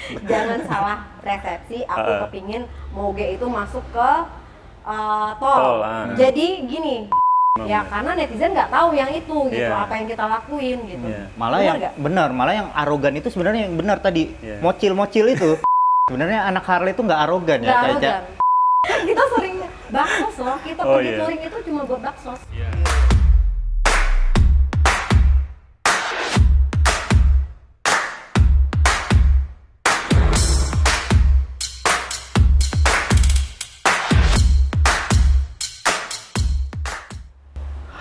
Jangan salah persepsi, aku kepingin moge itu masuk ke tol. Jadi gini, ya karena netizen nggak tahu yang itu gitu, apa yang kita lakuin gitu. Malah yang benar, malah yang arogan itu sebenarnya yang benar tadi. Mocil-mocil itu. Sebenarnya anak Harley itu nggak arogan ya, Kak Ica. Kita sering baksos loh, kita pergi touring itu cuma buat baksos.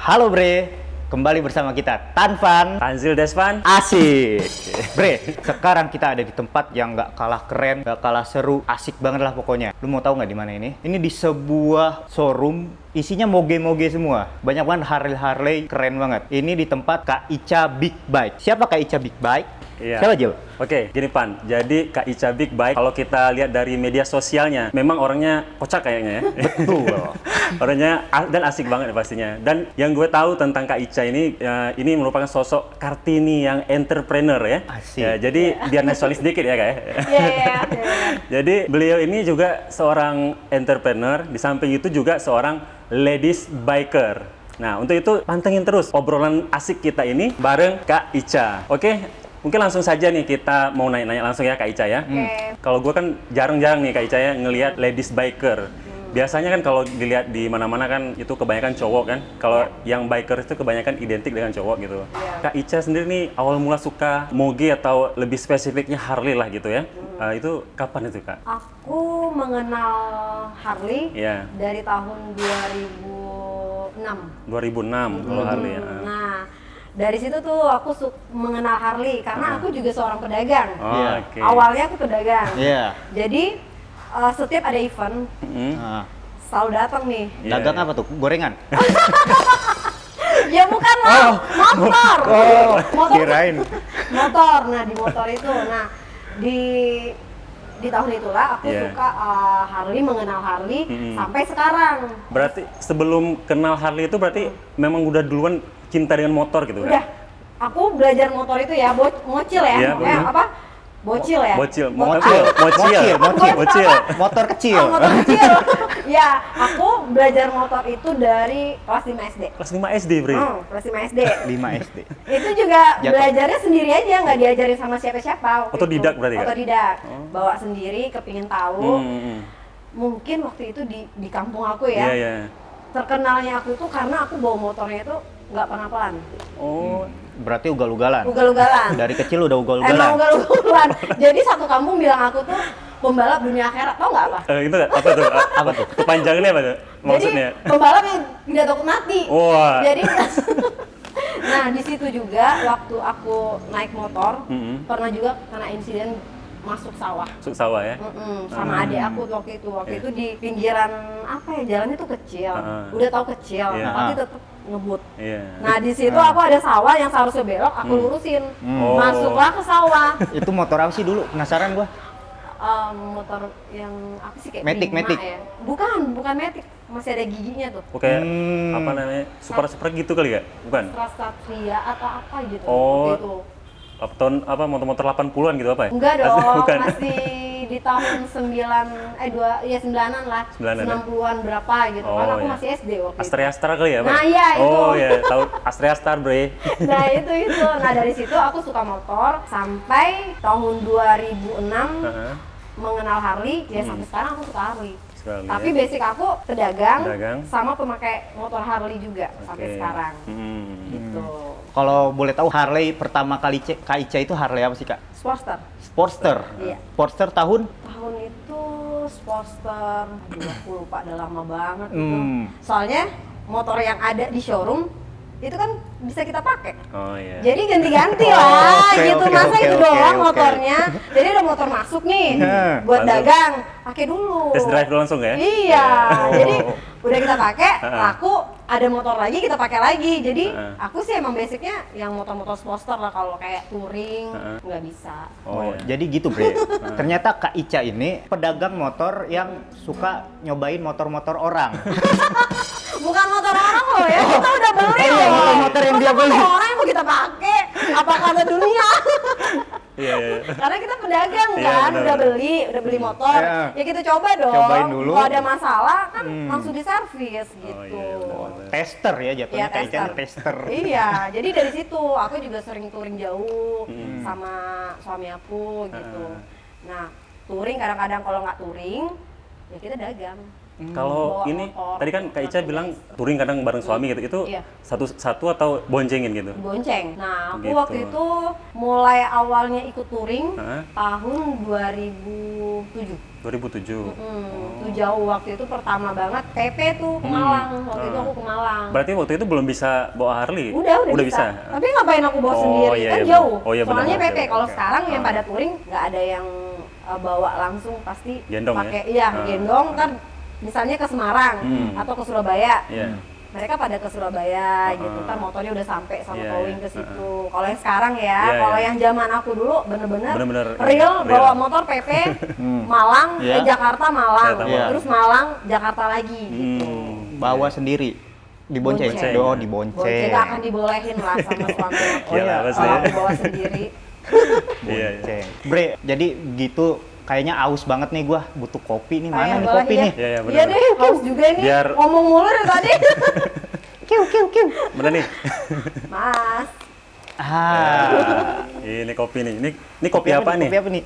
Halo Bre, kembali bersama kita Tanfan, Tanzil Desvan, asik. Bre, sekarang kita ada di tempat yang nggak kalah keren, nggak kalah seru, asik banget lah pokoknya. Lu mau tahu nggak di mana ini? Ini di sebuah showroom, isinya moge-moge semua. Banyak banget Harley, keren banget. Ini di tempat Kak Ica Big Bike. Siapa Kak Ica Big Bike? Siapa Jil? Oke, gini Pan. Jadi Kak Ica Big Bike, kalau kita lihat dari media sosialnya, memang orangnya kocak kayaknya ya. Betul. Orangnya dan asik banget pastinya. Dan yang gue tahu tentang Kak Ica ini merupakan sosok Kartini yang entrepreneur ya. Asik. Ya, jadi biar nasionalis sedikit ya Kak ya. Iya. Jadi beliau ini juga seorang entrepreneur, di samping itu juga seorang ladies biker. Nah, untuk itu pantengin terus obrolan asik kita ini bareng Kak Ica. Oke? Mungkin langsung saja nih kita mau nanya-nanya langsung ya Kak Ica ya. Kalau gue kan jarang-jarang nih Kak Ica ya ngelihat ladies biker. Biasanya kan kalau dilihat di mana-mana kan itu kebanyakan cowok kan. Kalau yang biker itu kebanyakan identik dengan cowok gitu. Kak Ica sendiri nih awal mula suka moge atau lebih spesifiknya Harley lah gitu ya. Itu kapan itu Kak? Aku mengenal Harley dari tahun 2006. 2006 kalau Harley ya. Nah, dari situ tuh aku mengenal Harley karena aku juga seorang pedagang. Awalnya aku pedagang. Jadi setiap ada event selalu datang nih. Dagang apa tuh? Gorengan? Ya bukan lah, motor. Motor. Kirain. Motor. Nah di motor itu, nah di tahun itulah aku suka Harley, mengenal Harley sampai sekarang. Berarti sebelum kenal Harley itu berarti memang udah duluan cinta dengan motor gitu udah, kan? Aku belajar motor itu ya, bocil ya, Bocil ya? Mocil. Motor kecil. Motor kecil. Ya, aku belajar motor itu dari kelas 5 SD. Kelas 5 SD, Bre? Kelas 5 SD. 5 SD. Itu juga belajarnya sendiri aja, nggak diajarin sama siapa-siapa. Otodidak berarti kan? Otodidak. Bawa sendiri, kepingin tahu. Mungkin waktu itu di kampung aku ya. Terkenalnya aku itu karena aku bawa motornya itu nggak pernah pelan. Berarti ugal-ugalan? Ugal-ugalan. Dari kecil udah ugal-ugalan? Emang ugal-ugalan. Jadi satu kampung bilang aku tuh pembalap dunia akhirat, tau nggak apa? Itu apa tuh? Apa tuh? Kepanjangannya apa tuh? Maksudnya? Jadi pembalap yang tidak takut mati. Wah. Jadi nah di situ juga waktu aku naik motor pernah juga kena insiden masuk sawah. Masuk sawah ya? Sama adik aku waktu itu di pinggiran apa ya, jalannya tuh kecil. Udah tahu kecil, tapi tetap ngebut. Nah di situ aku ada sawah yang seharusnya belok, aku lurusin. Masuklah ke sawah. Itu motor apa sih dulu? Penasaran gua. Motor yang apa sih, kayak Matic, Prima Matic. ya? Bukan Matic, masih ada giginya tuh. Kayak apa namanya? Super gitu kali ya? Bukan? Satria atau apa gitu. Itu. Motor-motor 80-an gitu apa ya? Enggak dong, Bukan. masih di tahun 9-an lah. 90-an berapa gitu. Kan aku masih SD waktu itu. Astra kali ya, Pak? Nah, iya itu. Oh iya, tahu Astra, Bre. Nah, itu. Nah, dari situ aku suka motor sampai tahun 2006 mengenal Harley, ya sampai sekarang aku suka Harley. Tapi basic aku pedagang sama pemakai motor Harley juga sampai sekarang. Gitu. Kalau boleh tahu Harley pertama kali Kak Ica itu Harley apa sih Kak? Sportster. Iya. Sportster tahun? Tahun itu Sportster, aku lupa, udah lama banget gitu. Soalnya motor yang ada di showroom itu kan bisa kita pakai. Jadi ganti-ganti lah gitu. Masa itu doang motornya. Jadi ada motor masuk nih buat dagang, pakai dulu. Test drive langsung ya? Iya. Jadi udah kita pakai, aku ada motor lagi, kita pakai lagi. Jadi aku sih emang basicnya yang motor-motor Sportster lah. Kalau kayak touring nggak bisa. Jadi gitu Bre. Ternyata Kak Ica ini pedagang motor yang suka nyobain motor-motor orang. Bukan motor orang loh ya, kita udah beli loh. Motor yang dia beli. Motor orang yang mau kita pakai, apa kata dunia? Iya, iya. Karena kita pedagang Iya, kan, benar, udah benar. beli motor. Iya. Ya kita coba dong. Cobain dulu. Kalau ada masalah kan langsung diservis gitu. iya, benar. Tester ya jatuhnya, Iya, Kak Ica tester. Iya, jadi dari situ aku juga sering touring jauh sama suami aku gitu. Nah, touring kadang-kadang kalau nggak touring, ya kita dagang. Kalau Bawa ini motor, tadi kan Kak Ica bilang touring kadang bareng suami gitu. Itu Iya. satu atau boncengin gitu? Bonceng. Nah, aku Gitu. waktu itu mulai awalnya ikut touring Hah? tahun 2007. 2007. Itu jauh waktu itu pertama banget PP tuh ke Malang. Waktu itu aku ke Malang. Berarti waktu itu belum bisa bawa Harley? Udah bisa. Tapi ngapain aku bawa Oh, sendiri? iya, Kan iya, jauh. benar. Oh, iya, benar. Soalnya Oke, PP. oke, Kalau oke. sekarang yang pada touring nggak ada yang bawa langsung, pasti Gendong ya? pakai iya Ah. gendong kan. Misalnya ke Semarang atau ke Surabaya. Iya. Mereka pada ke Surabaya gitu kan, motornya udah sampai sama Iya, towing iya. ke situ. Kalau yang sekarang ya, Iya, kalau iya. yang zaman aku dulu bener-bener Bener-bener real real. bawa motor PP Malang Iya. Jakarta Malang, Jakarta, terus Malang Jakarta lagi gitu. Bawa sendiri. Dibonceng. Bonceng. Oh, Bonceng dibonceng. nggak akan dibolehin lah sama suami aku. Iyalah, pasti. Kalau aku bawa sendiri. Iya, iya. Bonceng. Bre, jadi gitu kayaknya aus banget nih gua, butuh kopi nih. Mana Kayak nih boleh kopi ya. nih? Iya, iya, benar. Iya deh, haus juga nih. Biar- Ngomong mulu dari tadi. Mana nih? Mas, Ah. Ini kopi nih. Ini kopi apa nih? Kopi apa nih?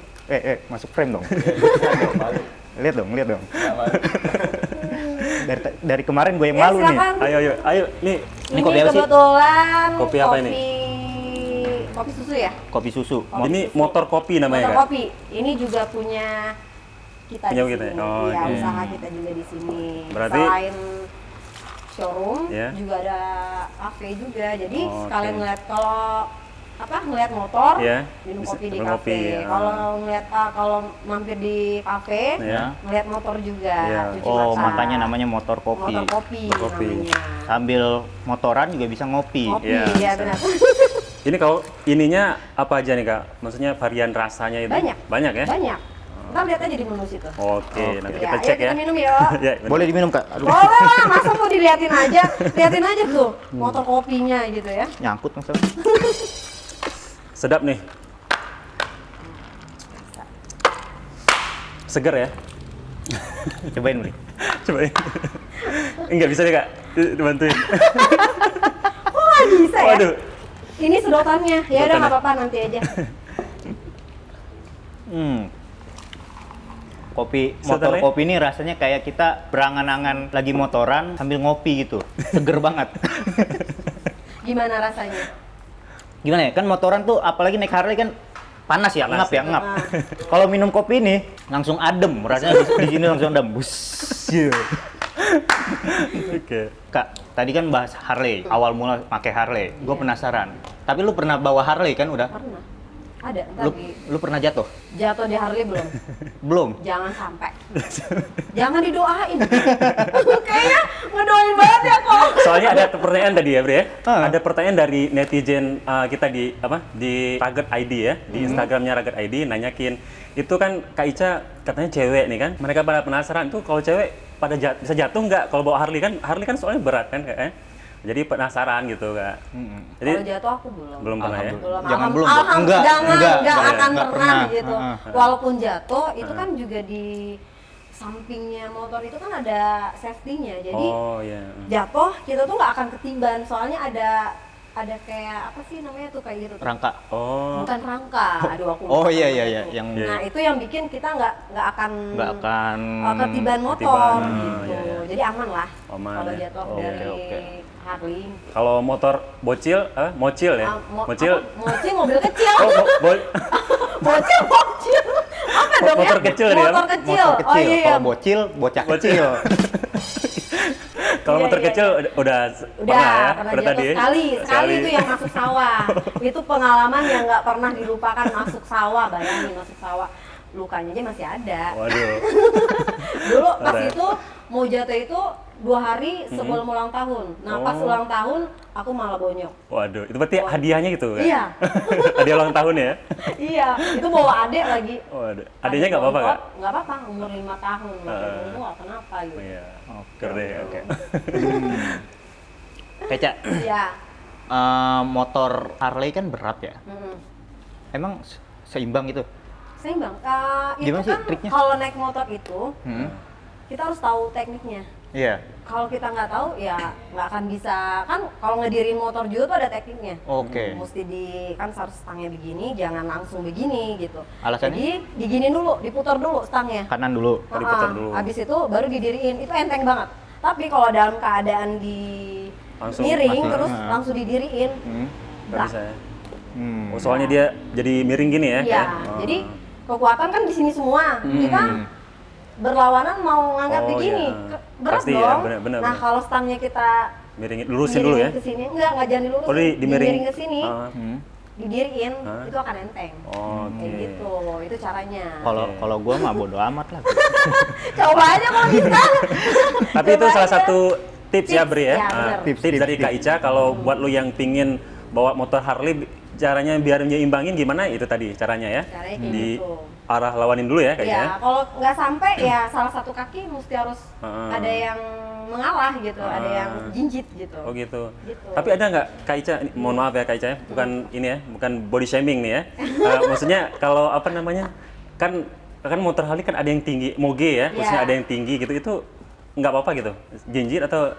Masuk frame dong. Lihat dong, lihat dong. Dari kemarin gue yang ya malu nih. silakan. Ayo. Nih. Ini kopi apa sih? kebetulan Kopi apa ini? Kopi susu ya? Kopi susu. Ini motor kopi namanya, Motor Kak? kopi. Ini juga punya kita Punya di kita sini. ya? Oh, Iya, oke. usaha kita juga di sini. Berarti- Selain showroom, Ya. juga ada cafe juga. Jadi Oh, sekalian oke. ngeliat ngeliat motor, Ya, minum bisa kopi di minum cafe. kopi, ya. Kalau mampir di cafe, Ya. ngeliat motor juga. Ya. Cuci Oh, mata. makanya namanya motor kopi. Motor kopi Kopi. namanya. Sambil motoran juga bisa ngopi. Kopi, Iya, ya bisa. benar. Ini kalau ininya apa aja nih, Kak? Maksudnya varian rasanya itu? Banyak. Banyak ya? Banyak. Ntar lihat aja di menu situ. Oke, nanti Ya, kita ayo cek ya. kita minum yuk. Ya, bener. Boleh diminum, Kak? Aduh, Boleh lah, masa mau diliatin aja? Liatin aja tuh motor kopinya gitu ya. nyangkut masalah. Sedap nih. Seger ya? Cobain, Bre. Cobain. Enggak bisa deh, Kak. Dibantuin. Kok nggak bisa ya? Waduh. Ini sedotannya. Ya udah Sedotannya. nggak apa-apa nanti aja. Kopi, motor Setelah- kopi ini rasanya kayak kita berangan-angan lagi motoran sambil ngopi gitu. Seger banget. Gimana rasanya? Gimana ya? Kan motoran tuh apalagi naik Harley kan panas ya, Panas ngap ya, ya. ngap. Kalau minum kopi ini langsung adem, rasanya di sini langsung adem. Bus. Iya. Oke. Kak, tadi kan bahas Harley, awal mula pakai Harley. Gue penasaran. Tapi lu pernah bawa Harley kan udah? Pernah. Ada, ntar Lu, lu pernah jatuh? jatuh di Harley belum? Belum. Jangan sampai. Jangan didoain. Kayaknya ngedoain banget ya kok. Soalnya ada pertanyaan tadi ya, Bre ya. Ah. Ada pertanyaan dari netizen kita di Rugged ID ya, di Instagramnya Rugged ID nanyakin. Itu kan Kak Ica katanya cewek nih kan. Mereka pada penasaran tuh kalau cewek pada bisa jatuh nggak kalau bawa Harley kan soalnya berat kan Kak. Jadi penasaran gitu Kak. Jadi Kalau jatuh aku belum. belum pernah ya. Belum. Jangan belum. Enggak, Enggak akan enggak pernah pernah. gitu. Heeh. Walaupun jatuh itu kan juga di sampingnya motor itu kan ada safety-nya. Jadi Oh iya. jatuh kita tuh nggak akan ketiban. Soalnya ada kayak apa sih namanya tuh kayak gitu. tuh. Rangka. Oh. Bukan rangka. Aduh aku Oh lupa iya namanya iya iya, tuh. yang Nah, itu yang bikin kita nggak akan ketiban motor Ketiban. gitu. Iya, iya. Jadi aman lah. Aman kalau ya. jatuh Oke, dari oke. Harley. Kalau motor bocil, mocil ya? Mocil. Mocil mobil kecil. Oh, Bocil. Apa dong ya? Motor kecil dia, Motor Bang. kecil. motor kecil. Oh iya. Kalau bocil, bocah Bocil. kecil. Kalau Iya, motor iya, kecil udah Udah, ya? pernah Udah jatuh tadi ya? sekali itu yang masuk sawah. Itu pengalaman yang nggak pernah dilupakan, masuk sawah, bayangin masuk sawah. Lukanya aja masih ada. Waduh. Dulu pas Parah. itu mau jatuh itu 2 hari sebelum ulang tahun. Nah pas Oh. ulang tahun aku malah bonyok. Waduh, itu berarti hadiahnya gitu kan? Iya. Hadiah ulang tahun ya? Iya, itu bawa adek lagi. Waduh. Adanya nggak apa-apa Kak? Nggak apa-apa, umur 5 tahun. Wah, kenapa gitu? Oh, iya. Oke, Keren. oke. Keca, Iya. motor Harley kan berat ya. Mm-mm. Emang seimbang gitu. Seimbang. Itu Gimana sih kan triknya? kalau naik motor itu kita harus tahu tekniknya. Iya. Kalau kita nggak tahu ya nggak akan bisa, kan kalau ngedirin motor juga tuh ada tekniknya. Oke. Mesti kan harus stangnya begini, jangan langsung begini gitu. Alasannya? Jadi diginin dulu, diputar dulu stangnya. Kanan dulu. Diputar dulu. Habis itu baru didiriin, itu enteng banget. Tapi kalau dalam keadaan di Langsung miring mati. terus langsung didiriin, Nggak berat. bisa ya. Hmm. Oh, soalnya dia jadi miring gini ya? Iya, Oh. jadi kekuatan kan di sini semua. Kita berlawanan mau nganggap Oh, begini, iya. berat Pasti ya, dong. benar. Nah kalau stangnya kita Miringin, lurusin dulu ya? ke sini, enggak jangan dilurusin, Oh, dimiring ke sini, Ah. didiriin, Hah? itu akan enteng. Oh, Kayak oke. gitu, itu caranya. Kalau gua mah bodo amat lah. Coba aja kalau bisa. Tapi itu Coba salah aja. satu tips ya, Bri ya? Ya, Ah, benar. tips dari Kak Ica, kalau buat lu yang pingin bawa motor Harley, caranya biar nyimbangin gimana? Itu tadi caranya ya? Caranya kayak Di gitu. arah lawanin dulu ya, Kak Ica? Ya, kalau nggak sampai ya salah satu kaki mesti harus Ah. ada yang mengalah gitu, ada Ah. yang jinjit gitu. Oh gitu. Gitu. Tapi ada nggak Kak Ica, mohon maaf ya Kak Ica, ya, bukan ini ya, bukan body shaming nih ya. Maksudnya kalau apa namanya, kan motor Harley kan ada yang tinggi, moge ya, maksudnya Iya. ada yang tinggi gitu, itu nggak apa-apa gitu, jinjit atau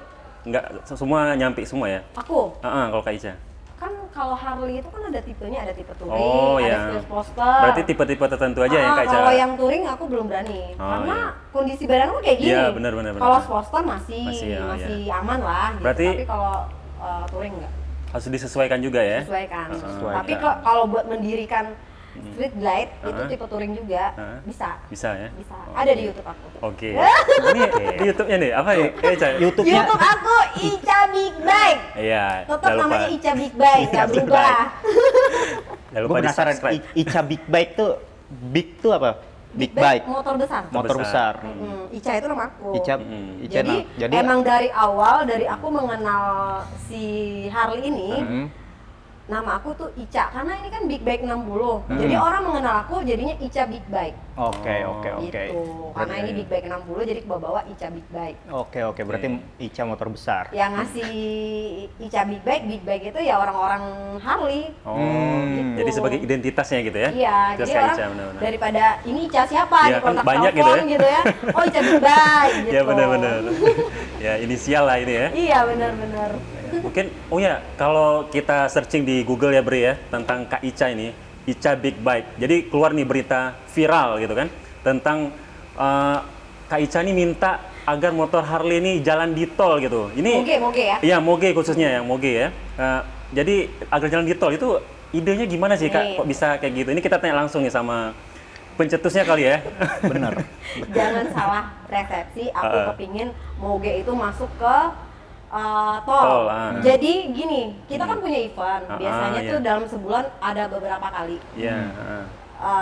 nggak semua nyampe semua ya? Aku Kalau Kak Ica. kan kalau Harley itu kan ada tipenya, ada tipe touring, Oh, ada ya. space poster. Berarti tipe-tipe tertentu aja ya Kak Ica? Kalau yang touring aku belum berani, Oh, karena iya. kondisi badan aku kayak gini. Iya, benar. Kalau poster masih Masih, ya. aman lah. Gitu. Berarti- Tapi kalau touring enggak, Harus disesuaikan juga ya? sesuaikan. Sesuaikan. Tapi kalau buat mendirikan street glide itu tipe touring juga bisa. Bisa ya? Bisa. Oh, Ada di oke. YouTube aku. Oke. Ini di YouTube-nya nih, apa ya? Ica? YouTube-nya YouTube aku Ica Big Bike. Iya, Tetap jangan lupa. namanya Ica Big Bike, nggak Big berubah. Jangan lupa Gue penasaran di-subscribe. Ica Big Bike tuh, big tuh apa? Big bike. Motor besar. Motor besar. Ica itu nama aku. Ica, Mm-mm. Ica Jadi emang dari awal, dari aku mengenal si Harley ini, nama aku tuh Ica, karena ini kan Big Bike 60. Jadi orang mengenal aku jadinya Ica Big Bike. Oke. Gitu. Karena ini Big Bike 60 jadi kebawa Ica Big Bike. Oke, berarti Ica motor besar. Yang ngasih Ica Big Bike itu ya orang-orang Harley. Oh, Gitu. jadi sebagai identitasnya gitu ya? Iya, Identitas jadi Kak orang Ica, benar-benar. daripada ini Ica siapa Iya, di kan kontak banyak telepon gitu ya. Oh Ica Big Bike gitu. Ya benar-benar. Ya inisial lah ini ya. Iya benar-benar. Mungkin, oh ya, kalau kita searching di Google ya Bri ya, tentang Kak Ica ini, Ica Big Bike. Jadi keluar nih berita viral gitu kan, tentang Kak Ica ini minta agar motor Harley ini jalan di tol gitu. Ini Moge ya. Iya, moge khususnya yang moge ya. Jadi agar jalan di tol itu idenya gimana sih Kak? Nih. Kok bisa kayak gitu? Ini kita tanya langsung nih sama pencetusnya kali ya. Bener. Jangan salah persepsi, aku kepingin moge itu masuk ke tol. Tol, Jadi gini, kita kan punya event. Biasanya iya. tuh dalam sebulan ada beberapa kali. Iya.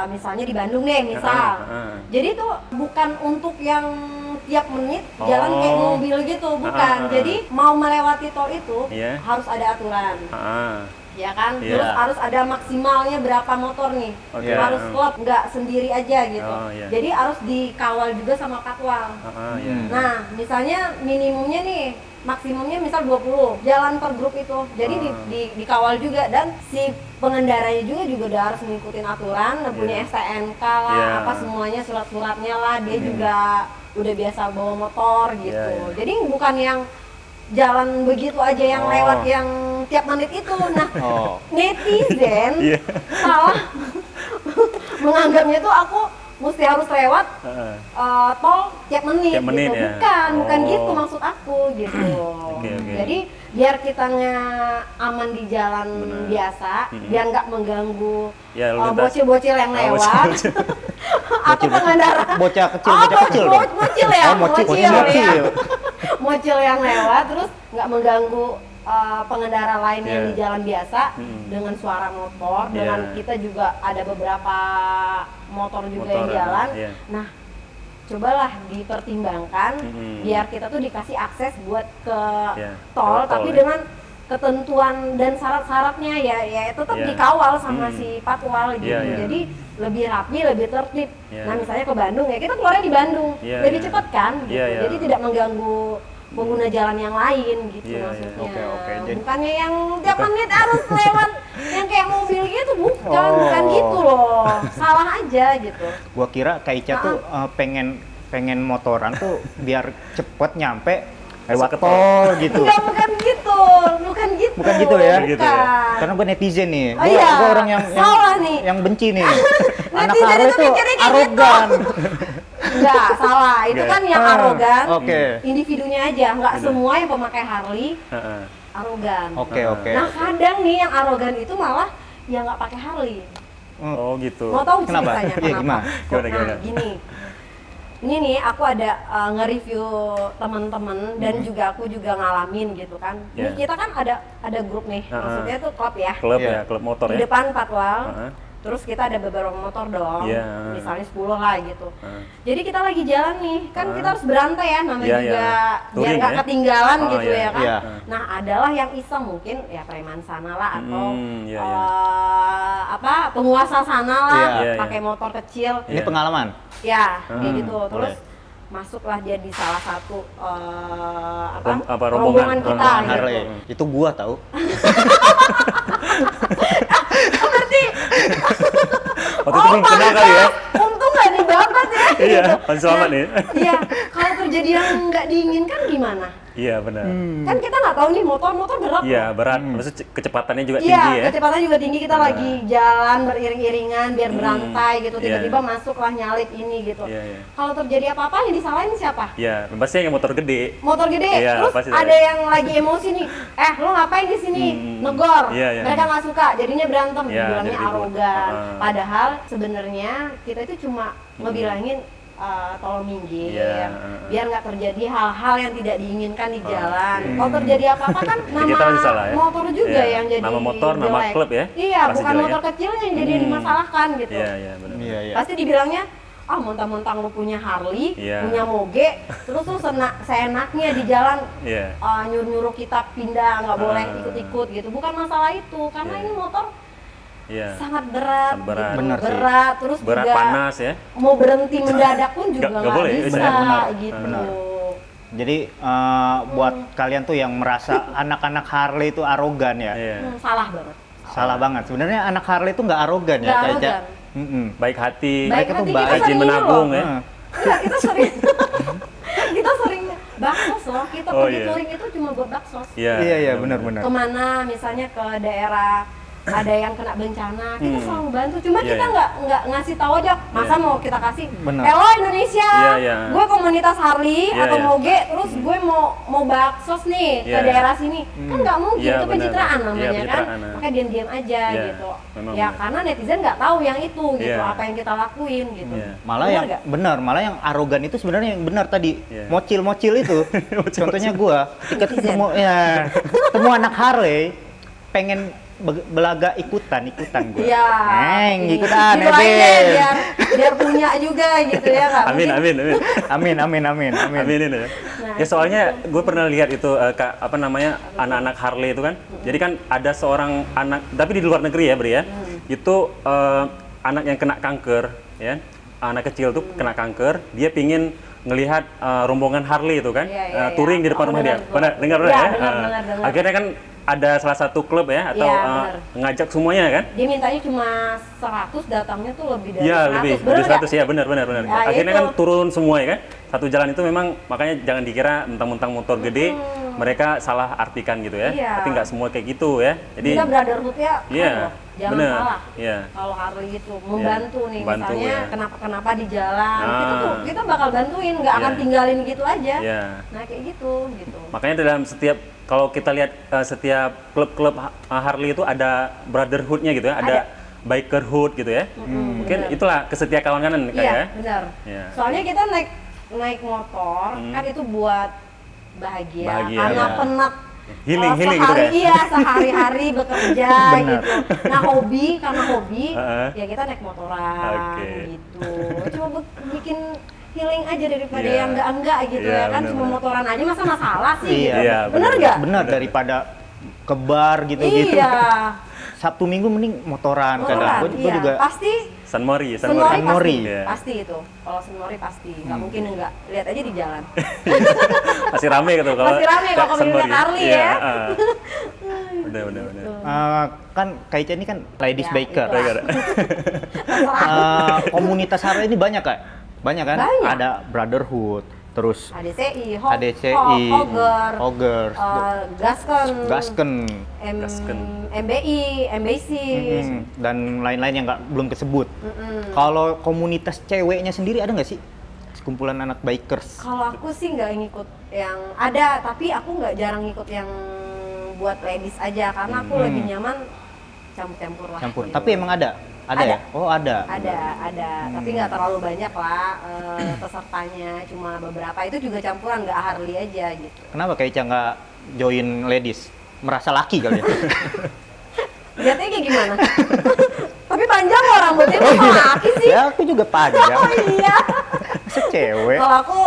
Misalnya di Bandung deh, misal. Jadi tuh bukan untuk yang tiap menit jalan kayak Oh. mobil gitu, bukan. Jadi mau melewati tol itu Iya. harus ada aturan. Ya kan, Iya. terus harus ada maksimalnya berapa motor nih, Oke. harus klub, nggak sendiri aja gitu. Oh, iya. Jadi harus dikawal juga sama patwal. Iya. Nah, misalnya minimumnya nih, maksimumnya misal 20 jalan per grup itu. Jadi dikawal juga, dan si pengendaranya juga udah harus mengikuti aturan, punya STNK lah, Iya. apa semuanya, surat-suratnya lah, dia juga udah biasa bawa motor gitu. Iya. Jadi bukan yang jalan begitu aja yang lewat yang tiap menit itu. Nah, netizen Iya. salah menganggapnya tuh aku mesti harus lewat tol tiap menit, Tiap menit gitu. ya? Bukan Oh. gitu maksud aku gitu. Oke. Jadi biar kitanya aman di jalan biasa, biar nggak mengganggu Ya, lalu lintas. bocil-bocil yang lewat. bocil-bocil. Aku pengendara. Bocah kecil dong. Bocil ya, Oh, bocil ya. kecil. Bocil yang lewat terus nggak mengganggu pengendara lain yang Iya. di jalan biasa dengan suara motor, dengan Iya. kita juga ada beberapa motor juga yang Motor, jalan. iya. Nah, cobalah dipertimbangkan biar kita tuh dikasih akses buat ke Iya, tol, ke tol, tapi ya. dengan ketentuan dan syarat-syaratnya ya tetap Iya. dikawal sama si patwal gitu. Iya, iya. Jadi lebih rapi, lebih tertib. Iya. Nah, misalnya ke Bandung ya kita keluarnya di Bandung. Iya, Lebih iya. cepat kan gitu. Iya, iya. Jadi tidak mengganggu pengguna jalan yang lain gitu Iya, iya. maksudnya. Oke. Jadi- Bukannya yang tiap menit harus lewat yang kayak mobil gitu, bukan gitu loh. Salah aja gitu. Gua kira Kak Ica tuh pengen motoran tuh biar cepet nyampe lewat Masuk ke tol gitu. Enggak, bukan gitu. Bukan gitu. Bukan gitu ya? Bukan. Gitu ya? Karena gue netizen nih, Oh iya, gue orang yang salah nih. yang benci nih. Anak Netizen Harley itu tuh mikirnya kayak arogan. Enggak, salah. Itu Enggak. kan yang Ah, arogan. oke. Individunya aja, enggak Bener. semua yang pemakai Harley Heeh. arogan. Oke. Nah, kadang nih yang arogan itu malah yang nggak pakai Harley. Oh gitu. Mau tahu Kenapa? ceritanya Iya, gimana? Gimana? Nah, gini. Ini nih aku ada nge-review teman-teman dan juga aku juga ngalamin gitu kan. Ini Yeah. kita kan ada grup nih, maksudnya tuh klub ya. Klub Iya. ya, klub motor Di ya. depan patwal. Heeh. Terus kita ada beberapa motor dong, Iya. misalnya 10 lah gitu. Heeh. Jadi kita lagi jalan nih, kan kita harus berantai ya, namanya Iya, juga iya. biar Touring nggak ya? ketinggalan Oh, gitu iya, ya kan. iya. Nah adalah yang iseng mungkin ya preman sana lah atau Iya, iya. penguasa sana lah, Iya, iya. pakai motor kecil, Ini Iya. pengalaman. ya kayak gitu. Terus boleh. masuklah dia di salah satu Rombongan. rombongan kita Rombongan gitu. Harley. Itu gua tahu. Waktu itu belum kenal kali ya. Untung nggak dibabat ya. Iya, gitu. masih selamat nih. Iya, kalau terjadi yang nggak diinginkan gimana? Iya benar. Kan kita nggak tahu nih motor berat. Iya loh. berat, maksudnya kecepatannya juga Iya, tinggi ya. kecepatannya juga tinggi. Kita lagi jalan beriring-iringan biar berantai gitu. Iya, Tiba-tiba iya. masuklah nyalip ini gitu. Iya, iya. Kalau terjadi apa-apa yang disalahin siapa? Iya, pasti yang motor gede. Motor gede. Iya, Terus pasti ada saya. yang lagi emosi nih. Lo ngapain di sini? Negor. Iya, iya. Mereka nggak suka. Jadinya berantem. Iya, Bilangnya jadi ribut. arogan. Padahal Sebenarnya kita itu cuma ngebilangin tolong minggir, Iya, biar nggak terjadi hal-hal yang tidak diinginkan di jalan. Kalau terjadi apa-apa kan Jadi nama kita masih salah ya? motor juga Iya. yang jadi Nama motor, nama jelek. klub ya? Iya, Pasti bukan jelek motor ya? kecilnya yang jadi dimasalahkan gitu. Iya, iya benar. Iya, iya. Pasti dibilangnya, mentang-mentang lu punya Harley, Iya. punya moge, terus tuh seenaknya di jalan Iya. nyuruh-nyuruh kita pindah, nggak boleh Ah. ikut-ikut gitu. Bukan masalah itu, karena Iya. ini motor Iya. sangat berat, Sangat berat. gitu. Benar sih. Berat, terus Berat juga panas ya. mau berhenti mendadak pun juga Nggak nggak boleh, bisa benar, gitu. benar. Jadi buat kalian tuh yang merasa anak-anak Harley itu arogan ya, Iya. Salah banget. salah banget. Sebenarnya anak Harley itu nggak arogan ya, Nggak Kak Ica? arogan. Mm-mm. Baik hati, Baik Mereka tuh hati, baik, kita rajin sering ini menabung loh. ya. Heeh. Enggak, kita sering kita sering baksos loh. Kita Oh, pergi iya. touring itu cuma buat baksos. Iya. Iya, benar-benar. Kemana misalnya ke daerah ada yang kena bencana, kita selalu bantu. Cuma Iya, kita iya. nggak ngasih tahu aja. Masa Iya. mau kita kasih, Benar. Hello Indonesia, Iya, iya. gue komunitas Harley Iya, atau iya. moge, terus gue mau baksos nih ke Iya, iya. daerah sini, kan nggak mungkin, Iya, itu benar. pencitraan Iya, namanya kan. pencitraan, nah. Makanya diam-diam aja Iya, gitu. memang Ya benar. karena netizen nggak tahu yang itu gitu, Iya. apa yang kita lakuin gitu. Iya. Malah Benar yang nggak? malah yang arogan itu sebenarnya yang benar tadi. Iya. Mocil-mocil itu. Contohnya gua ketika ketemu ketemu anak Harley pengen belaga ikutan gua. Iya. Ikutan Gitu aja, Nebel. biar punya juga gitu ya nggak Amin, mungkin. amin, amin. Amin. Aminin ya. Ya soalnya gue pernah lihat itu Kak, apa namanya, anak-anak Harley itu kan. Jadi kan ada seorang anak, tapi di luar negeri ya Bri ya. Itu anak yang kena kanker ya. Anak kecil tuh kena kanker, dia pingin ngelihat rombongan Harley itu kan, Iya, iya, touring di depan iya. rumah dia. Benar, Pernah dengar Iya, ya? benar, dengar. Akhirnya kan ada salah satu klub ya atau Iya, benar. ngajak semuanya kan? Dia mintanya cuma 100, datangnya tuh lebih dari Iya, 100. lebih Bener 100 nggak? ya, benar. Ya, Akhirnya itu. kan turun semua ya kan. Satu jalan itu memang, makanya jangan dikira mentang-mentang motor gede mereka salah artikan gitu ya. Iya. Tapi nggak semua kayak gitu ya. Jadi Kita brotherhood-nya keren iya, loh. Jangan bener. salah. Iya. Kalau Harley itu membantu nih, membantu, misalnya ya. kenapa di jalan, Ah. kita bakal bantuin, nggak akan Iya. tinggalin gitu aja. Iya. Nah kayak gitu. Makanya dalam setiap, kalau kita lihat setiap klub-klub Harley itu ada brotherhood-nya gitu ya, ada bikerhood gitu ya. Mungkin itulah kesetia kawanan Iya, kayak. benar. Iya. Soalnya kita naik motor kan itu buat bahagia, Bahagia, karena ya. penat Healing gitu sehari, kan? iya sehari-hari bekerja Benar. gitu. Nah karena hobi Heeh. ya kita naik motoran Oke. gitu. Cuma bikin healing aja daripada Iya. yang enggak gitu Iya, ya kan, cuma benar-benar. motoran aja masa masalah sih Iya, gitu. iya, Bener benar. nggak? Benar daripada ke bar gitu-gitu. Iya. Sabtu Minggu mending motoran kadang. Motoran, Gua iya. juga Pasti Sunmori. Sunmori. pasti, Iya. pasti itu. Kalau Sunmori pasti, nggak mungkin enggak. Lihat aja di jalan. Masih rame gitu kalau Masih rame kalau kamu Sunmori. lihat Harley Iya, ya. Bener. Gitu. Kan Kak Ica ini kan ladies Ya, biker. itulah. Komunitas Harley ini banyak Kak? Banyak kan? Banyak. Ada Brotherhood, terus ADCI, ADCI, Hogger, Gasken, Gasken. MBI, MBC. dan lain-lain yang belum kesebut. Kalau komunitas ceweknya sendiri ada nggak sih? Sekumpulan anak bikers. Kalau aku sih nggak ngikut yang ada, tapi aku nggak jarang ngikut yang buat ladies aja karena aku lebih nyaman campur-campur lah. Campur. gitu. Tapi emang ada? Ada ya? Oh ada. Ada, tapi nggak terlalu banyak lah pesertanya, cuma beberapa. Itu juga campuran, nggak Harley aja gitu. Kenapa Kak Ica nggak join ladies? Merasa laki kali ya? Lihatnya kayak gimana? Tapi panjang loh rambutnya, kok laki sih? Ya aku juga panjang. Oh iya. Masa cewek? Kalau aku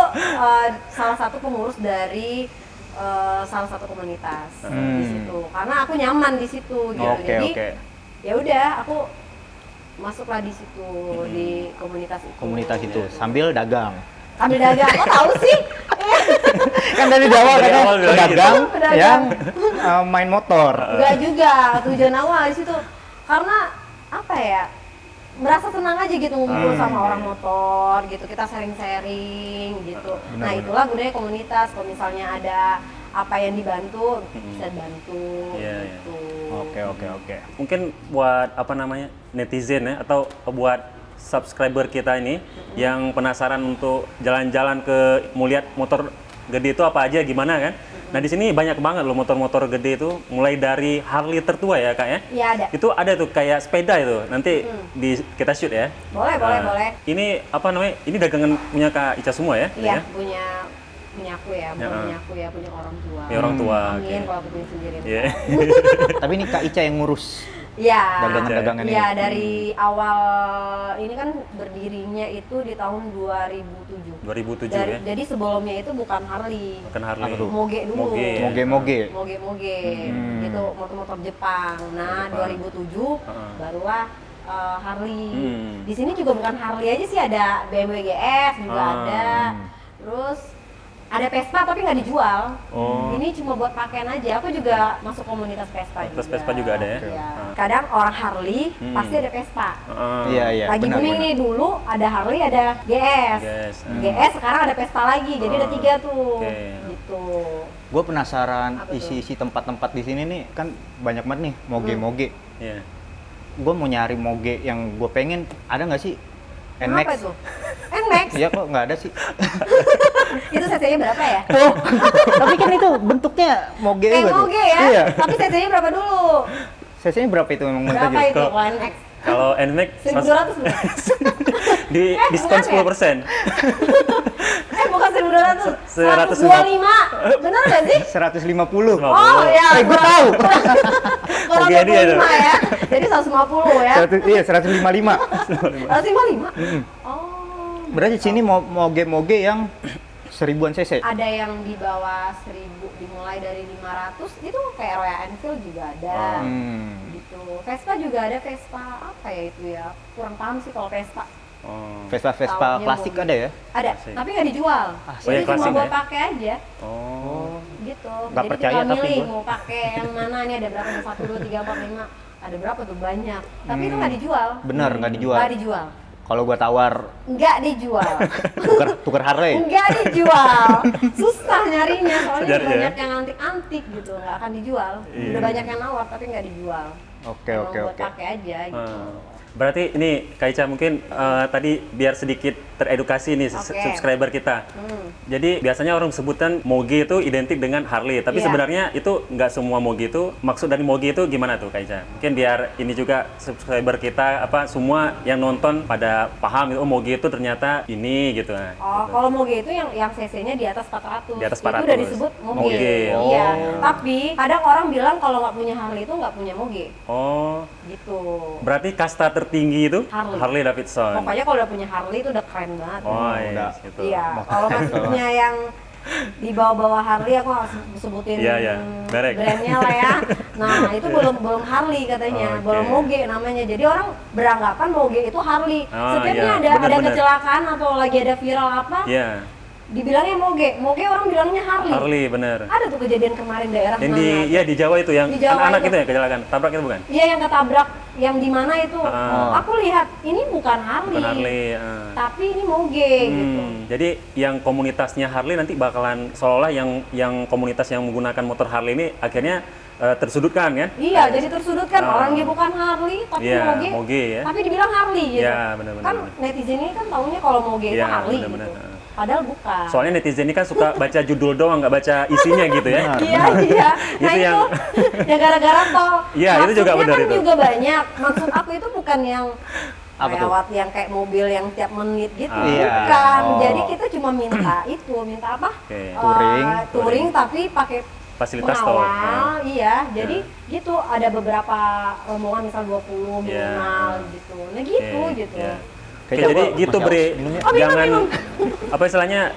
salah satu pengurus dari salah satu komunitas di situ, karena aku nyaman di situ gitu. Oke, Jadi oke. ya udah aku masuklah di situ di komunitas itu. Komunitas itu sambil dagang. Sambil dagang. Kok tahu sih? Kan dari awal Dari katanya awal bilang pedagang gitu. Pedagang. yang main motor. Enggak juga, tujuan awal di situ. Karena apa ya? Merasa senang aja gitu ngumpul sama orang motor gitu, kita sharing-sharing gitu. Nah, itulah gunanya komunitas. Kalau misalnya ada apa yang dibantu, bisa bantu Iya, gitu. Oke. Mungkin buat apa namanya netizen ya atau buat subscriber kita ini yang penasaran untuk jalan-jalan ke mau lihat motor gede itu apa aja gimana kan? Nah di sini banyak banget loh motor-motor gede itu, mulai dari Harley tertua ya kak ya? Iya ada. Itu ada tuh kayak sepeda itu, nanti kita shoot ya. Boleh. Ini apa namanya? Ini dagangan punya Kak Ica semua ya? Iya, punya aku ya, bukan Ya. punya aku ya, punya orang tua. Ya, orang tua. Amin oke. kalau aku punya sendiri. Iya. Tapi ini Kak Ica yang ngurus Iya. dagangan-dagangan ini. Iya, dari awal ini kan berdirinya itu di tahun 2007. 2007 Dari, ya? Jadi sebelumnya itu bukan Harley. Bukan Harley. Apa tuh? Moge dulu. Moge. Moge-moge. Moge. Itu motor-motor Jepang. Nah, Jepang. 2007 barulah Harley. Di sini juga bukan Harley aja sih, ada BMW GS juga ada. Terus ada Vespa tapi nggak dijual. Ini cuma buat pakaian aja. Aku juga masuk komunitas Vespa juga. Vespa juga ada ya? Iya. Kadang orang Harley pasti ada Vespa. Iya, Lagi benar. booming nih, dulu ada Harley, ada GS. GS. GS sekarang ada Vespa lagi, jadi ada 3 tuh. Oke. Gitu. Gue penasaran Apa tuh? isi-isi tempat-tempat di sini nih, kan banyak banget nih moge-moge. Iya. Gue mau nyari moge yang gue pengen, ada nggak sih? Kenapa NMAX? itu? NMAX? Iya kok nggak ada sih. Itu cc-nya berapa ya? Oh, tapi kan itu bentuknya moge Kayak juga tuh. moge ya? Iya. Tapi cc-nya berapa dulu? CC-nya berapa itu memang Berapa montage? itu kalau NMAX? Kalau NMAX 1.200 bukan? di diskon bukan ya? 10%. Bukan 1.200, 125. 125. Bener nggak sih? 150. Oh ya. Gue tahu. Kalau Moge dia 25 ya, jadi 150 ya. Iya, 155. 155? Oh. Berarti sini moge-moge yang 1000-an cc. Ada yang di bawah 1000, dimulai dari 500, itu kayak Royal Enfield juga ada. Gitu. Vespa juga ada, Vespa apa ya itu ya? Kurang paham sih kalau Vespa. Vespa Tahunnya klasik moge. ada ya? Ada, Klasik. tapi nggak dijual. Oh, Jadi yang cuma klasik buat ya? pakai aja. Oh. Gitu. Nggak Jadi percaya tinggal tapi milih gua. mau pakai yang mana nih, ada berapa nih, 1, 2, 3, 4, 5. Ada berapa tuh, banyak. Tapi itu nggak dijual. Bener, nggak dijual. Nggak dijual. Kalau gua tawar Nggak dijual. tuker Harley. Nggak dijual. Susah nyarinya, soalnya Sejarah ya? banyak yang antik-antik gitu, nggak akan dijual. Udah banyak yang nawar tapi nggak dijual. Oke, Emang oke, buat oke. pakai aja gitu. Berarti ini Kak Ica mungkin tadi biar sedikit teredukasi nih Oke. subscriber kita. Jadi biasanya orang sebutan moge itu identik dengan Harley, tapi Iya. sebenarnya itu nggak semua moge itu. Maksud dari moge itu gimana tuh Kak Ica? Mungkin biar ini juga subscriber kita semua yang nonton pada paham itu moge itu ternyata ini gitu. Nah, Oh, gitu. kalau moge itu yang cc-nya di atas 400. Di atas Itu 400. udah disebut moge. Moge. Iya. Oh. Tapi kadang orang bilang kalau nggak punya Harley itu nggak punya moge. Oh, Gitu. berarti kasta tertinggi itu Harley. Davidson. Pokoknya kalau udah punya Harley itu udah keren banget. Oh, iya, udah. gitu. Iya. Motor. Kalau masih punya yang di bawah-bawah Harley, aku nggak sebutin merek. brandnya lah ya. Nah itu belum Harley katanya, belum Moge namanya. Jadi orang beranggapan Moge itu Harley. Setiapnya ada kecelakaan atau lagi ada viral apa, dibilangnya Moge orang bilangnya Harley. Harley, bener. Ada tuh kejadian kemarin daerah yang mana? di Jawa itu yang anak-anak itu ya kecelakaan, tabrak itu bukan? Iya yang ketabrak, yang di mana itu? Aku lihat ini bukan Harley, tapi ini Moge gitu. Jadi yang komunitasnya Harley nanti bakalan seolah yang komunitas yang menggunakan motor Harley ini akhirnya tersudutkan kan? Iya, jadi tersudutkan orangnya bukan Harley tapi Moge ya. Tapi dibilang Harley gitu. Iya, benar-benar. Kan netizen ini kan taunya kalau Moge itu Harley gitu. Padahal bukan. Soalnya netizen ini kan suka baca judul doang, nggak baca isinya gitu ya. Iya. Nah itu ya gara-gara tol. Iya, itu juga benar kan itu. juga banyak. Maksud aku itu bukan yang Apa lewat yang kayak mobil yang tiap menit gitu. Iya. Bukan. Jadi kita cuma minta apa? Touring tapi pakai fasilitas tol. Iya, jadi gitu ada beberapa rombongan misal 20 minimal gitu. Nah gitu. Oke, jadi gitu Bre, jangan apa istilahnya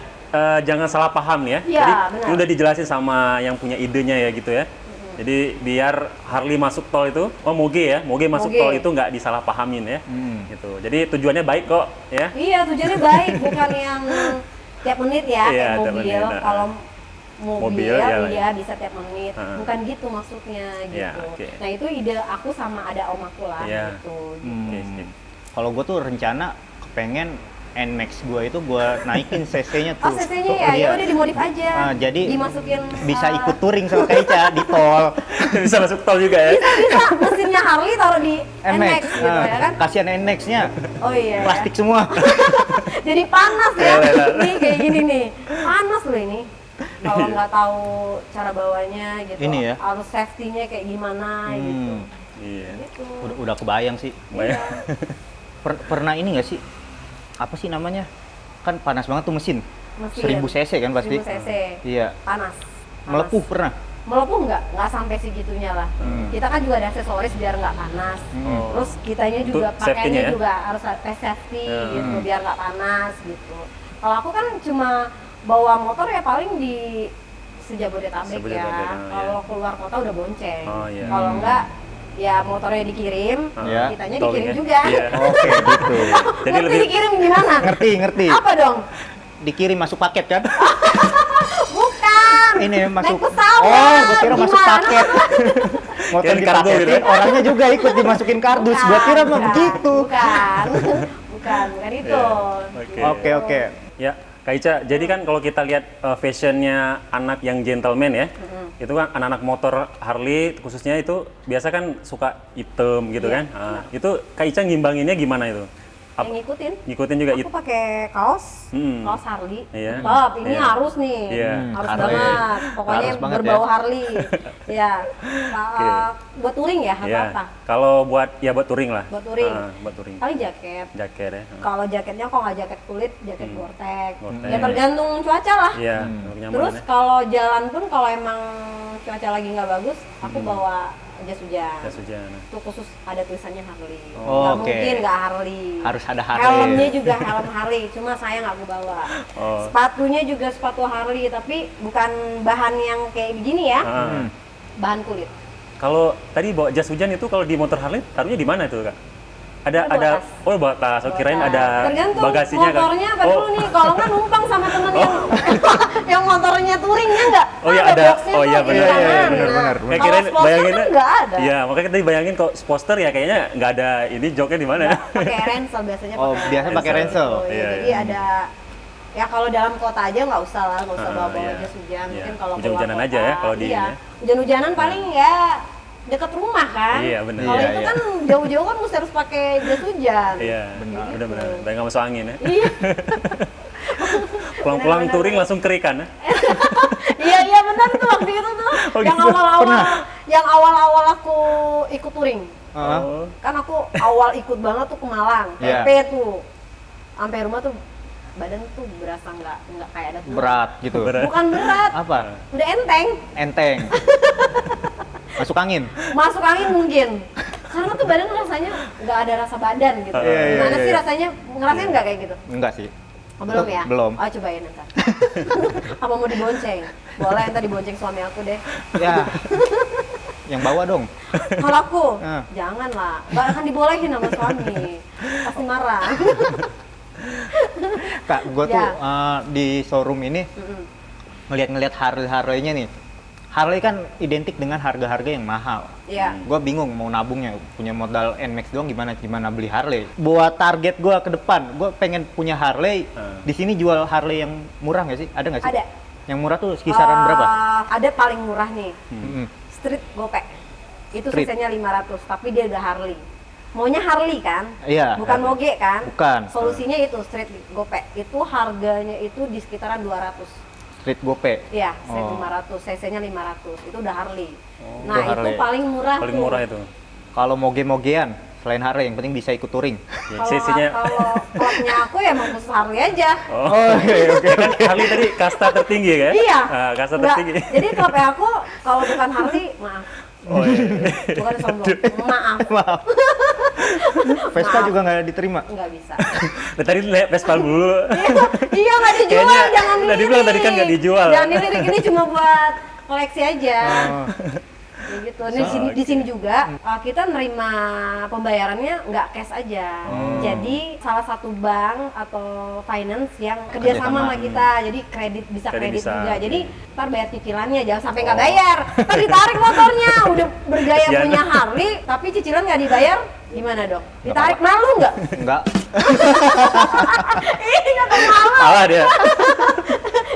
jangan salah paham ya. Iya, jadi benar. ini udah dijelasin sama yang punya idenya ya gitu ya. Jadi biar Harley masuk tol itu, Moge masuk tol itu nggak disalahpahamin ya. Gitu. Jadi tujuannya baik kok ya. Iya, tujuannya baik, bukan yang tiap menit ya kayak mobil. Kalau mobil ya bisa tiap menit, bukan gitu maksudnya gitu. Nah itu ide aku sama ada om aku lah gitu. Kalau gue tuh rencana kepengen NMAX gue itu gue naikin CC-nya tuh. Oh CC-nya ya udah dimodif aja. Jadi dimasukin bisa ikut touring sama Kak Ica di tol. Bisa masuk tol juga ya. Bisa mesinnya Harley taruh di NMAX gitu ya kan. Kasihan NMAX-nya. Oh iya. Plastik semua. Jadi panas ya. Nih kayak gini nih. Panas loh ini. Kalau nggak tahu cara bawanya gitu. Ini ya. Harus safety-nya kayak gimana gitu. Iya. Gitu. Udah kebayang sih. Iya. Pernah ini nggak sih? Apa sih namanya? Kan panas banget tuh mesin. 1000 cc kan pasti. 1000 cc. Iya. Panas. Melepuh pernah? Melepuh nggak sampai segitunya lah. Kita kan juga ada aksesoris biar nggak panas. Terus kitanya juga pakainya juga harus pakai safety gitu biar nggak panas gitu. Kalau aku kan cuma bawa motor ya paling di Sejabodetabek ya. Kalau keluar kota udah bonceng. Kalau enggak ya motornya dikirim, kitanya dikirim juga. Oke, gitu. Jadi lebih dikirim gimana? Ngerti. Apa dong? Dikirim masuk paket kan? Bukan. Ini masuk. Naik pesawat. Oh, gue kira masuk Gimana? paket. Motor dipaketin, orangnya juga ikut dimasukin kardus. Gua kira mah begitu. Bukan itu. Oke. Ya, Kak Ica, jadi kan kalau kita lihat fashionnya anak yang gentleman ya, itu kan anak-anak motor Harley khususnya itu biasa kan suka hitam gitu kan. Itu Kak Ica ngimbanginnya gimana itu? Yang ngikutin juga aku pakai kaos Harley. Tetap ini harus nih, harus banget. Pokoknya Harus banget berbau ya. Harley. Ya. Buat touring ya atau apa? Kalau buat touring lah. Buat touring. Buat touring. Paling jaket. Jaket ya. Kalau jaketnya kok nggak jaket kulit, jaket Gore-Tex. Ya tergantung cuaca lah. Iya. Terus kalau jalan pun kalau emang cuaca lagi nggak bagus, aku bawa jas hujan. Itu khusus ada tulisannya Harley. Nggak mungkin nggak Harley. Harus ada Harley. Helmnya juga helm Harley, cuma saya nggak aku bawa. Sepatunya juga sepatu Harley, tapi bukan bahan yang kayak begini ya. Bahan kulit. Kalau tadi bawa jas hujan itu kalau di motor Harley taruhnya di mana itu Kak? Ada bawa tas. Kirain ada tergantung bagasinya kan. Motornya apa dulu nih, kalau nggak numpang sama temen yang motornya touringnya nggak. Ada. Oh iya benar. Benar. Kayak kirain bayanginnya kan nggak ada. Iya, makanya tadi bayangin kok poster ya kayaknya nggak ada ini joknya di mana. Pakai ransel biasanya. Biasa pakai ransel. Jadi ada. Ya kalau dalam kota aja nggak usah lah, nggak usah bawa jas hujan. Mungkin kalau hujan-hujanan aja ya kalau di ini. Hujan-hujanan paling ya dekat rumah kan. Iya benar. Kalau itu kan jauh-jauh kan mesti harus pakai jas hujan. Iya benar. Biar nggak masuk angin ya. Iya. Pulang-pulang touring langsung kerikan ya. Iya benar tuh waktu itu tuh. Yang awal-awal aku ikut touring. Kan aku awal ikut banget tuh ke Malang, PP tuh. Sampai rumah tuh badan tuh berasa nggak kayak ada tulang. Berat gitu. Bukan berat. Apa? Udah enteng. Masuk angin mungkin. Karena tuh badan rasanya nggak ada rasa badan gitu. Gimana sih rasanya? Ngerasain nggak kayak gitu? Enggak sih. Oh, belum ya? Belum. Oh, cobain ntar. Apa mau dibonceng? Boleh, ntar dibonceng suami aku deh. Ya. Yang bawa dong. Kalau aku, Ah. jangan lah. Gak akan dibolehin sama suami. Pasti marah. Kak, gue tuh Ya. di showroom ini Mm-mm. ngeliat-ngeliat Harley-Harley-nya nih. Harley kan identik dengan harga-harga yang mahal. Iya. Gue bingung mau nabungnya, punya modal NMAX doang gimana beli Harley. Buat target gue ke depan, gue pengen punya Harley. Di sini jual Harley yang murah nggak sih? Ada nggak sih? Ada. Yang murah tuh kisaran berapa? Ada paling murah nih. Mm-mm. Street Gope. Itu Street. cc-nya 500, tapi dia udah Harley. Maunya Harley kan? Iya. Bukan moge kan? Bukan. Solusinya itu Street Gope. Itu harganya itu di sekitaran 200. Street Gope. Iya, Street Oh. 500, cc-nya 500. Itu udah Harley. Oh, Nah, itu itu Harley. paling murah Paling tuh. murah itu. Kalau moge-mogean, selain Harley yang penting bisa ikut touring. Ya, Kalau CC-nya. kalau klubnya aku ya emang khusus Harley aja. Oh, Oke, oke. kan Harley tadi kasta tertinggi kan? Iya. Kasta Nggak, tertinggi. jadi klubnya aku kalau bukan Harley, maaf. Oh iya. Bukan sombong. Maaf, Maaf. Vespa Maaf. juga nggak diterima. nggak bisa. Nah, tadi Vespa dulu. Iya, nggak dijual, Kayaknya jangan udah dibilang dilirik. tadi kan nggak dijual. Jangan dilirik, ini cuma buat koleksi aja. Oh. Ya gitu. Nah, di sini juga kita nerima pembayarannya nggak cash aja. Jadi salah satu bank atau finance yang kerjasama sama kita. Jadi kredit bisa Kredit kredit bisa, juga. Jadi oke. ntar bayar cicilannya, jangan sampai nggak bayar. Ntar ditarik motornya, udah bergaya Kasian. punya Harley, tapi cicilan nggak dibayar, gimana dong? Ditarik malu nggak? Enggak. Ih, nggak tahu malu. Salah dia.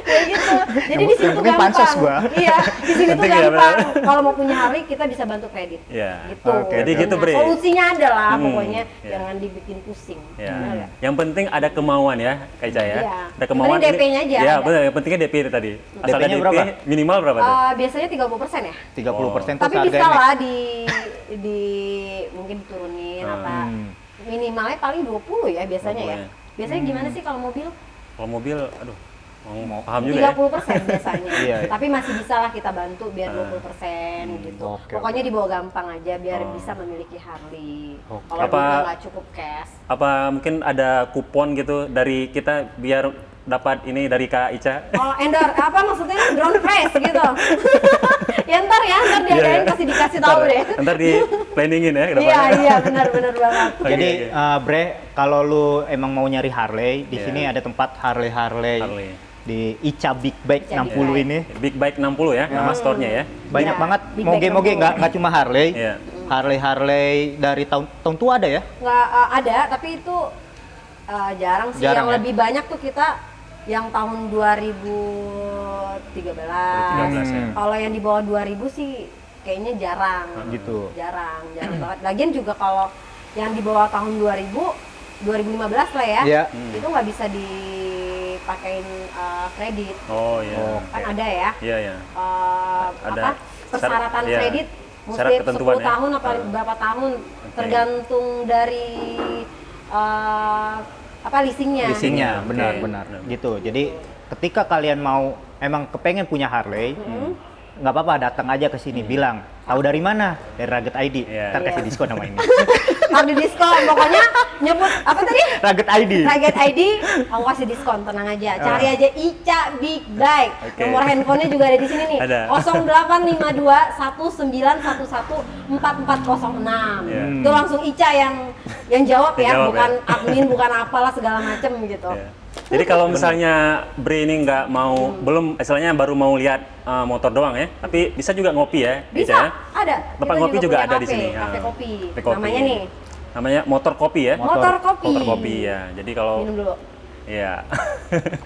Kayak gitu. Jadi di sini Yang tuh penting pansos gampang. gua. Iya, di sini tuh Penting ya, gampang. benar. Kalau mau punya Harley kita bisa bantu kredit. Iya. Gitu. Oke, jadi gitu, Bre. Solusinya ada lah pokoknya, iya. jangan dibikin pusing. Ya. Benar nggak? Yang penting ada kemauan ya, Kak Ica ya. Iya. Ada kemauan. Yang penting DP-nya aja Ya, ada. benar. Yang pentingnya DP itu tadi. Asal ada DP-nya DP berapa? minimal berapa tuh? Biasanya 30% ya. 30% tuh Tapi seharga bisa NMAX. lah di mungkin diturunin apa. Minimalnya paling 20 ya biasanya ya. 20 ya. Biasanya gimana sih kalau mobil? Kalau mobil, aduh, mau paham juga ya. 30% biasanya. Iya, iya. Tapi masih bisa lah kita bantu biar 20% gitu. Oke, Pokoknya dibawa gampang aja biar Oh. bisa memiliki Harley. Oke. Kalau Apa- duitnya nggak cukup cash. Apa mungkin ada kupon gitu dari kita biar dapat ini dari Kak Ica? Oh, endor apa maksudnya drone price gitu. Ya ntar diadain pasti dikasih tahu deh. Ntar di planningin ya ke Iya, depannya. iya benar banget. Oke, Jadi oke. Bre, kalau lu emang mau nyari Harley, di Iya. sini ada tempat Harley Harley. di Ica Big Bike Ica Big 60 Bike. ini. Big Bike 60 ya, nama store-nya ya. Banyak Iya, banget Big Bike moge-moge, 60. nggak cuma Harley. Iya. Harley dari tahun tua ada ya? Nggak ada, tapi itu jarang sih. Jarang Yang ya? lebih banyak tuh kita yang tahun 2013. 2013 ya. Kalau yang di bawah 2000 sih kayaknya jarang. Gitu. Jarang banget. Lagian juga kalau yang di bawah tahun 2015 lah ya. Iya. Itu nggak bisa dipakein kredit. Oh iya. Kan ada ya. Iya, iya. Ada Apa persyaratan iya. kredit Syarat mesti ketentuan 10 ya. tahun apa berapa tahun tergantung dari apa leasingnya. Leasingnya, Oke. benar-benar Benar. gitu. Jadi ketika kalian mau emang kepengen punya Harley, nggak apa-apa datang aja ke sini bilang tahu dari mana, dari Rugged ID. Iya. Ntar kasih Iya. diskon sama ini. Ntar di diskon, pokoknya nyebut apa tadi? Rugged ID. Target ID, aku kasih diskon, tenang aja. Cari aja Ica Big Bike. Oke. Nomor handphonenya juga ada di sini nih. Ada. 0852 1911 4406. Iya. Itu langsung Ica yang jawab ya, Yang jawab bukan ya. admin, bukan apalah segala macem gitu. Iya. Jadi kalau misalnya Bre ini nggak mau, belum, istilahnya baru mau lihat motor doang ya, tapi bisa juga ngopi ya, Bisa, Ica ya? ada. Tempat Kita ngopi juga punya ada di kafe, sini. Kafe Ah. kopi. Kafe kopi. Namanya nih, Namanya Motor Kopi ya? Motor Kopi. Motor Kopi ya. Jadi kalau, Minum dulu. iya.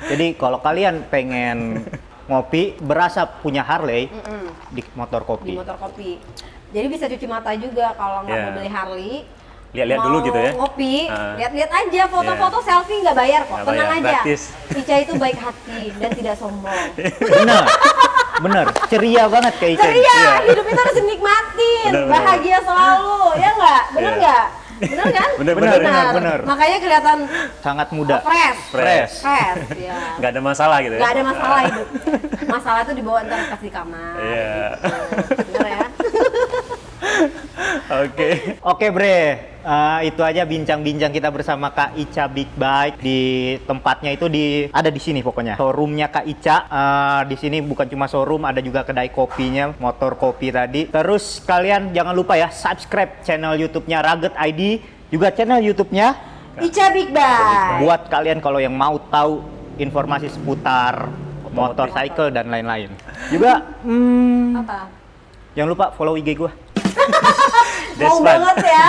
Jadi kalau kalian pengen ngopi, berasa punya Harley Mm-mm. di Motor Di Kopi. Motor Kopi. Jadi bisa cuci mata juga kalau nggak Iya. mau beli Harley. Lihat-lihat mau dulu gitu ya? Ngopi, Ah. lihat-lihat aja foto-foto selfie nggak bayar kok, Nggak tenang bayar, aja. gratis. Ica itu baik hati dan tidak sombong. Bener, bener, ceria banget kayak Ica. Ceria, Iya. hidup itu harus dinikmatin, Bener, bener. bahagia selalu, ya nggak? Bener Iya. nggak? Bener kan? Bener, bener. Makanya kelihatan Sangat muda. fresh, Fresh. ya. Nggak ada masalah gitu ya? Nggak ada masalah hidup. Masalah itu dibawa ntar pas di kamar. Iya. Gitu. Bener ya? Oke. Oke Bre, itu aja bincang-bincang kita bersama Kak Ica Big Bike di tempatnya itu ada di sini pokoknya. Showroomnya Kak Ica. Di sini bukan cuma showroom, ada juga kedai kopinya, motor kopi tadi. Terus kalian jangan lupa ya subscribe channel YouTube-nya Rugged ID, juga channel YouTube-nya Ica Big Bike. buat kalian kalau yang mau tahu informasi seputar motorcycle dan lain-lain. Juga Apa? jangan lupa follow IG gua. Mau banget ya.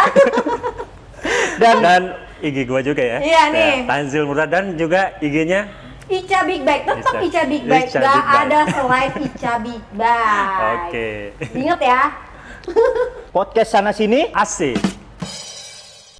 Dan IG gua juga ya. Iya nih. Tanzil Murad dan juga IG-nya. Ica Big Bike, tetap Ica. Ica Big Bike. Ica Gak Big Bike. ada selain Ica Big Bike. Oke. Ingat ya. Podcast sana sini. Asik.